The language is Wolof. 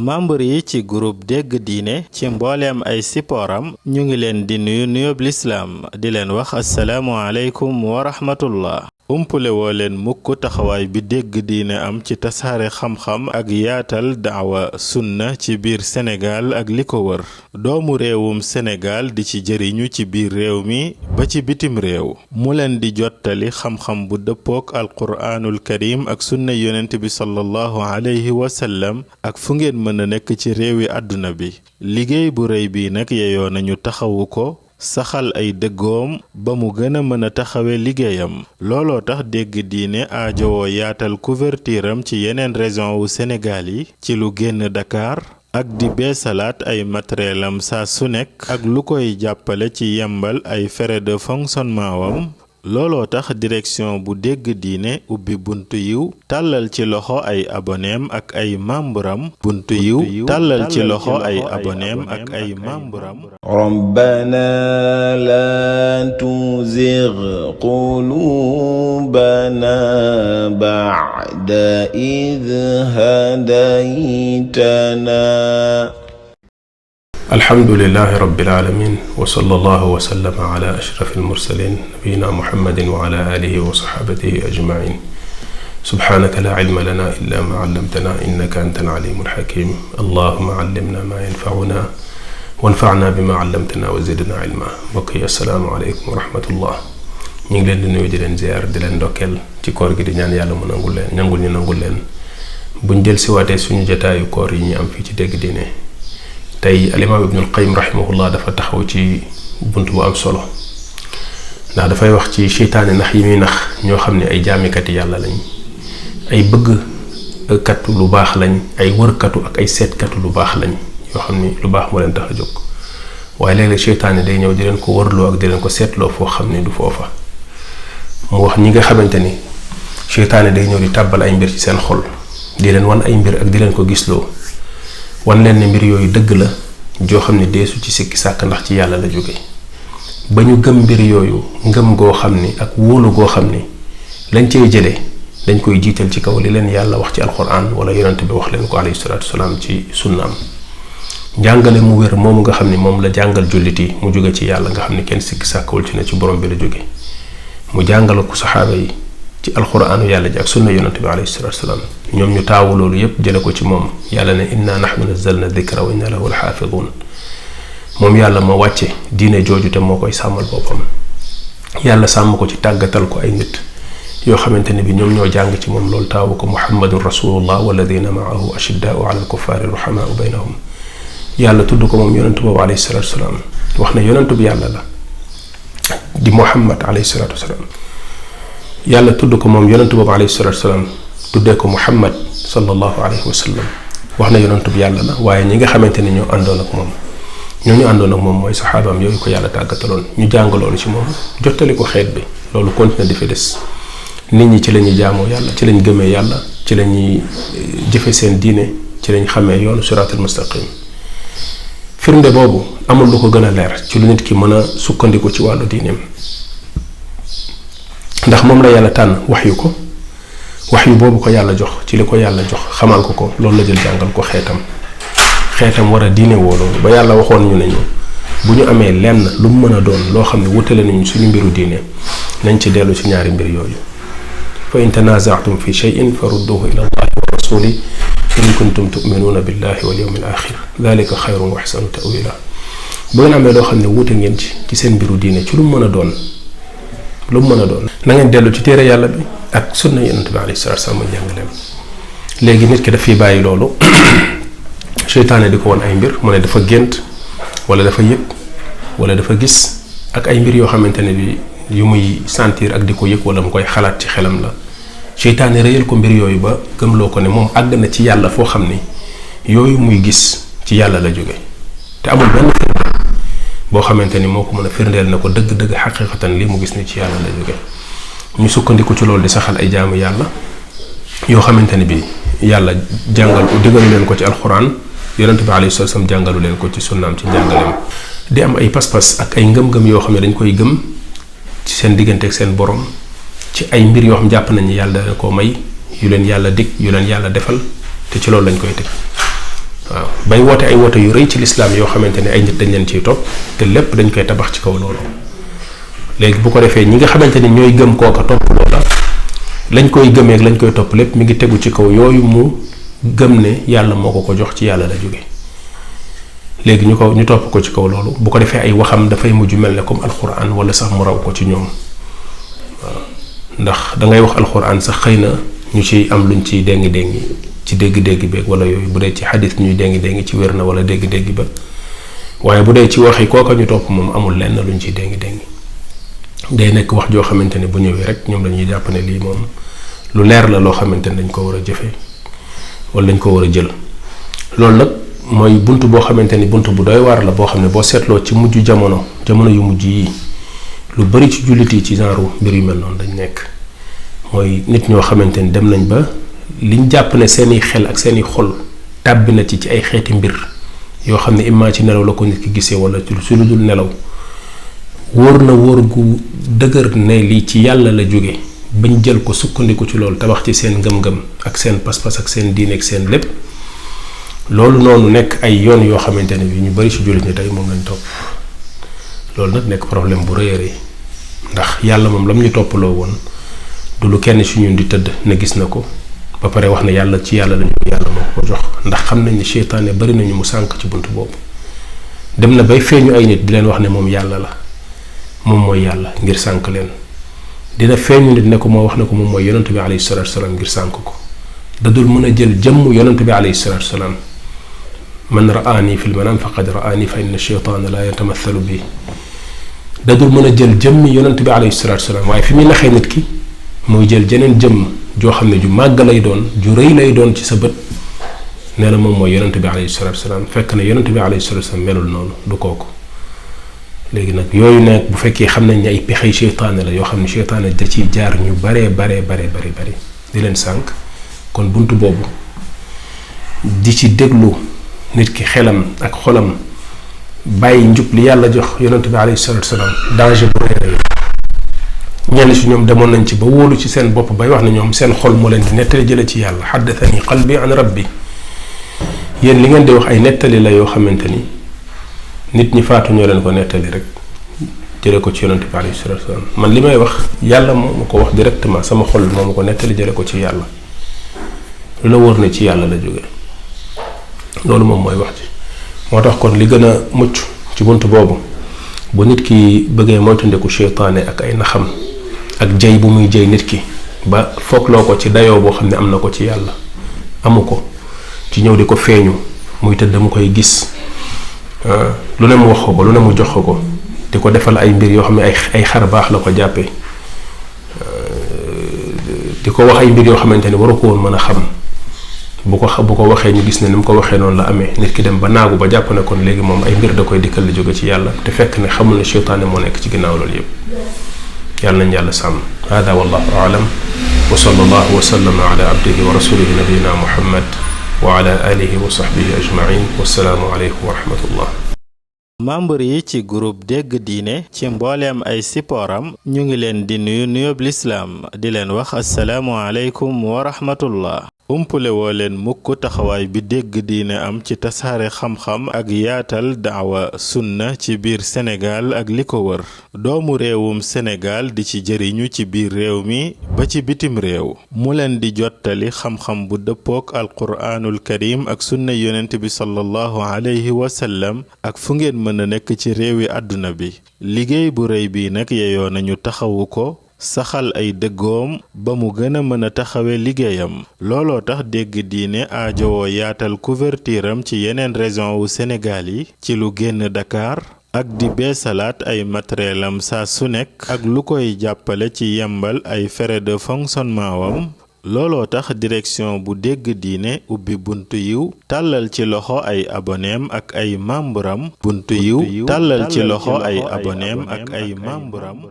membre yi ci groupe dégg diine ci mbooleem ay sipooram ñu ngi leen di nuyu nuyoob lislaam di leen wax assalaamu aleykum wa rahmatullah. umpule woo leen mukk taxawaay bi dégg diine am ci tasaare xam-xam ak yaatal daawa sunna ci biir Sénégal ak li ko wër doomu réewum Sénégal di ci jëriñu ci biir réew mi ba ci bitim réew mu leen di jottali xam-xam bu dëppook alquraanul karim ak sunna yonent bi sallallahu alayhi wa sallam ak fu ngeen mën a nekk ci réewi àdduna bi liggéey bu rëy bi nag yeyoo nañu taxawu ko saxal ay dëggoom ba mu gën a mën a taxawe liggéeyam looloo tax dégg diine aajowoo yaatal couverture am ci yeneen région wu Sénégal yi ci lu génn Dakar ak di beesalaat ay matériel am saa su nekk ak lu koy jàppale ci yembal ay frais de fonctionnement wam looloo tax direction bu dégg diine ubbi buntu yiw tàllal ci loxo ay aboneem ak ay membram buntu yiw tàllal ci loxo ay aboneem ak ay membram rabbana la tuzigh qulubana ba'da idh hadaytana alhamdulillahi rabbil alamin wa sallallahu wa sallama ala ashrafil mursalin nabiyina muhammadin wa ala alihi wa sahbihi ajma'in subhanaka la ilma lana illa ma 'allamtana innaka antal alimul hakim allahumma 'allimna ma yanfa'una wanfa'na bima 'allamtana wa zidna ilma mbokk yi assalaamu alaykum wa rahmatullah ñu ngi leen di nuyu di leen ziar di leen ndokkeel ci koor gi di ñaan yàlla mu nangul leen nangul leen buñ del si waatee suñu jotaayu koor yi ñu am fii ci dégg diine tey alimaam ibnul qayyim rahimahullah dafa taxaw ci bunt bu am solo ndax dafay wax ci seytaane nax yi muy nax ñoo xam ne ay jaamikati yàlla lañ ay bëggkatu lu baax lañ ay wërkatu ak ay seetkatu lu baax lañ yoo xam ni lu baax moo leen tax a jóg waaye léeg-léeg seytaane day ñëw di leen ko wërloo ak di leen ko seetloo foo xam ne du foofa mu wax ñi nga xamante ni seytaane day ñëw di tàbbal ay mbir ci seen xol di leen wan ay mbir ak di leen ko gisloo wan leen ne mbir yooyu dëgg la joo xam ne deesu ci sikki sàkk ndax ci yàlla la jóge ba ñu gëm mbir yooyu ngëm goo xam ni ak wóolu goo xam ni lañ cey jëlee dañ koy jiital ci kaw li leen yàlla wax ci alquran wala yonent bi wax leen ko alayhi salaatu wasalaam ci sunnaam njàngale mu wér moomu nga xam ni moom la jàngal jullit yi mu jóge ci yàlla nga xam ni kenn sikki sàkkawul ci ne ci borom bi la jóge mu jàngal ko saxaaba yi ci alquraanu yàlla ji ak sunna yonent bi alayhi salaatu wasalaam ñoom ñu taawu loolu yépp jële ko ci moom yàlla ne inna nahnu nazzalna dhikra wa inna lahu lahafidun moom yàlla moo wàcce diine jooju te moo koy sàmmal boppam yàlla sàmm ko ci tàggatal ko ay nit yoo xamante ne bi ñoom ñoo jàng ci moom loolu taawu ko muhammadun rasulullah walladina maahu ashiddaau ala alkuffari ruhamaau baynahum yàlla tudd ko moom yonentu boobu alayhi salatu wasalaam wax ne yonentu bi yàlla la di muhammad alayhi salatu wasalaam yàlla tudd ko moom yonentu boobu alayhi salatu wasalaam tuddee ko muhammad sallallahu alayhi wa sallam wax na yonentu bi yàlla la waaye ñi nga xamante ne ñoo àndoon ak moom mooy saxaabaam yooyu ko yàlla tàggataloon ñu jàng loolu ci moom jottali ko xeet bi loolu continue di fi des nit ñi ci la ñuy jaamoo yàlla ci lañ gëmee yàlla ci la ñuy jëfe seen diine ci lañ xamee yoonu siraatul mustaqim firnde boobu amul lu ko gën a leer ci lu nit ki mën a sukkandiku ci wàllu diineem ndax moom la yàlla tànn wax yu boobu ko yàlla jox ci li ko yàlla jox xamal ko loolu la jël jàngal ko xeetam war a diine woo loolu ba yàlla waxoon ñu ne ñu bu ñu amee lenn lu mu mën a doon loo xam ne wutale nañu suñu mbiru diine nañ ci dellu ci ñaari mbir yooyu fa in tanaza'tum fi shay'in farudduhu ila allahi wa rasuli in kuntum tu'minuna billahi wal yawmil akhir dhalika khayrun wa ahsanu ta'wila bu ngeen amee loo xam ne wute ngeen ci seen mbiru diine ci lu mu mën a doon na ngeen dellu ci téere yàlla bi ak sunna yonent bi alayhi salaatu wasallam jàngaleem léegi nit ki daf fiy bàyyi loolu seytaane di ko won ay mbir mu ne dafa gént wala dafa yëg wala dafa gis ak ay mbir yoo xamante ne bi yu muy sentir ak di ko yëg wala mu koy xalaat ci xelam la seytaane réyal ko mbir yooyu ba gëmloo ko ne moom àgg na ci yàlla foo xam ni yooyu muy gis ci yàlla la jóge te amul benn firnde boo xamante ni moo ko mën a firndeel na ko dëgg-dëgg xaqiqatan li mu gis ni ci yàlla la jóge ñu sukkandiku ci loolu di saxal ay jaamu yàlla yoo xamante ni bi yàlla digalu leen ko ci alxuraan yonent bi alayhi salaam jàngalu leen ko ci sunnaam ci njàngaleem di am ay pas-pas ak ay ngëm-ngëm yoo xam ne dañ koy gëm ci seen diggante ak seen borom ci ay mbir yoo xam jàpp nañ ni yàlla dana koo may yu leen yàlla dig yu leen yàlla defal te ci loolu lañ koy teg waaw bay woote ay woote yu rëy ci lislaam yoo xamante ne ay nit dañ leen ciy topp te lépp dañ koy tabax ci kaw loolu. léegi bu ko defee ñi nga xamante ni ñooy gëm kooka topp loola lañ koy gëmee ak lañ koy topp lépp mi ngi tegu ci kaw yooyu mu gëm ne yàlla moo ko jox ci yàlla la jóge léegi ñu topp ko ci kaw loolu bu ko defee ay waxam dafay mujj mel ne comme alxuraan wala sax mu raw ko ci ñoom waaw ndax da ngay wax alxuraan sax xëy na ñu ciy am luñ ciy déngi ci dégg-dégg beeg wala yooyu bu dee ci xadis ñuy déngi ci wér na wala dégg-dégg ba waaye bu dee ci waxi kooka ñu topp moom amul lenn luñ ciy déngi day nekk wax joo xamante ne bu ñëwee rek ñoom dañuy jàpp ne lii moom lu leer la loo xamante ne dañ ko war a jëfe wala dañ ko war a jël loolu nag mooy bunt boo xamante ni bunt bu doy waar la boo xam ne boo seetloo ci mujj jamono yu mujj yi lu bari ci jullit yi ci genre mbir yu mel noonu dañ nekk mooy nit ñoo xamante ni dem nañ ba liñ jàpp ne seeni xel ak seeni xol tàbbi na ci ay xeeti mbir yoo xam ne imma ci nelaw la ko nit ki gisee wala ci lu dul nelaw wóor na wóor gu dëgër ne lii ci yàlla la jóge bañ jël ko sukkandiku ci loolu tabax ci seen ngëm-ngëm ak seen pas-pas ak seen diine ak seen lépp loolu noonu nekk ay yoon yoo xamante ne bi ñu bari ci jullit ñi tey moom lañ topp loolu nag nekk problème bu rëy a rëy ndax yàlla moom lam ñu toppaloo woon du lu kenn ci ñun di tëdd ne gis na ko ba pare wax ne yàlla ci yàlla lañu yàlla moo ko jox ndax xam nañ ne seytaane bari nañu mu sànk ci bunt boobu dem na bay feeñu ay nit di leen wax ne moom yàlla la moom mooy yàlla ngir sànk leen dina feeñu nit ne ko moo wax ne ko moom mooy yonent bi alayhi salaatu salaam ngir sànk ko dadul mën a jël jëmm yonent bi alayhi salaatu salaam man raani fil manam faqad raani fa inna sheytaana la yatamathalu bi dadul mën a jël jëmmi yonent bi alayhi salaatu salaam waaye fi muy naxee nit ki mooy jël jeneen jëmm joo xam ne ju màgg lay doon ju rëy lay doon ci sa bët nee na moom mooy yonent bi alayhi salaatu salaam fekk ne yonent bi alayhi salaatu salaam melul noonu du kooku léegi nag yooyu nag bu fekkee xam nañ ne ay pexey seytaane la yoo xam ne seytaane da ciy jaar ñu bare di leen sànk kon buntu boobu di ci déglu nit ki xelam ak xolam bàyyi njub li yàlla jox yonent bi alayhi salaatu salaam danger bu rëy ñenn si ñoom demoon nañ ci ba wóolu ci seen bopp bay wax ne ñoom seen xol moo leen di nettali jële ci yàlla xaddathani qalbi an rabbi yéen li ngeen di wax ay nettali la yoo xamante ni nit ñi faatu ñoo leen ko nettali rek jële ko ci yonent bi alayhi salaatu salaam man li may wax yàlla moo ma ko wax directement sama xol moo ma ko nettali jële ko ci yàlla lu la wóor ne ci yàlla la jóge loolu moom mooy wax ji moo tax kon li gën a mucc ci bunt boobu bu nit ki bëggee moytandiku seytaane ak ay naxam ak jëy bu muy jëy nit ki ba foogloo ko ci dayoo boo xam ne am na ko ci yàlla amu ko ci ñëw di ko feeñu muy tëdd mu koy gis lu ne mu wax ko lu ne mu jox ko di ko defal ay mbir yoo xam ne ay xar baax la ko jàppee di ko wax ay mbir yoo xamante ne waru ko woon mën a xam bu ko waxee ñu gis ne ni mu ko waxee noonu la amee nit ki dem ba naagu ba jàpp ne kon léegi moom ay mbir da koy dikkal la jóge ci yàlla te fekk ne xamul ne seytaane moo nekk ci ginnaaw loolu yëpp yàlla nañ yàlla sàmm hada wallahu aalam wa sallallahu wa sallama ala abdihi wa rasulihi nabiyina muhammad wa ala alihi wa sahbihi ajmain wassalaamu aleykum wa rahmatullah membre yi ci groupe dégg diine ci mbooleem ay sipooram ñu ngi leen di nuyób lislaam di leen wax assalaamu aleykum wa rahmatullah umpule woo leen mukk taxawaay bi dégg diine am ci tasaare xam-xam ak yaatal daawa sunna ci biir Sénégal ak li ko wër doomu réewum Sénégal di ci jëriñu ci biir réew mi ba ci bitim réew mu leen di jottali xam-xam bu dëppook alquraanul karim ak sunna yonent bi sallallahu alayhi wa sallam ak fu ngeen mën a nekk ci réewi àdduna bi liggéey bu rëy bi nag yeyoo nañu taxawu ko saxal ay dëggoom ba mu gën a mën a taxawe liggéeyam looloo tax dégg diine aajowoo yaatal couverture am ci yeneen région wu Sénégal yi ci lu génn Dakar ak di beesalaat ay matériel am saa su nekk ak lu koy jàppale ci yembal ay frais de fonctionnement wam looloo tax direction bu dégg diine ubbi buntu yiw tàllal ci loxo ay aboneem ak ay membram buntu yiw tàllal ci loxo ay aboneem ak ay membram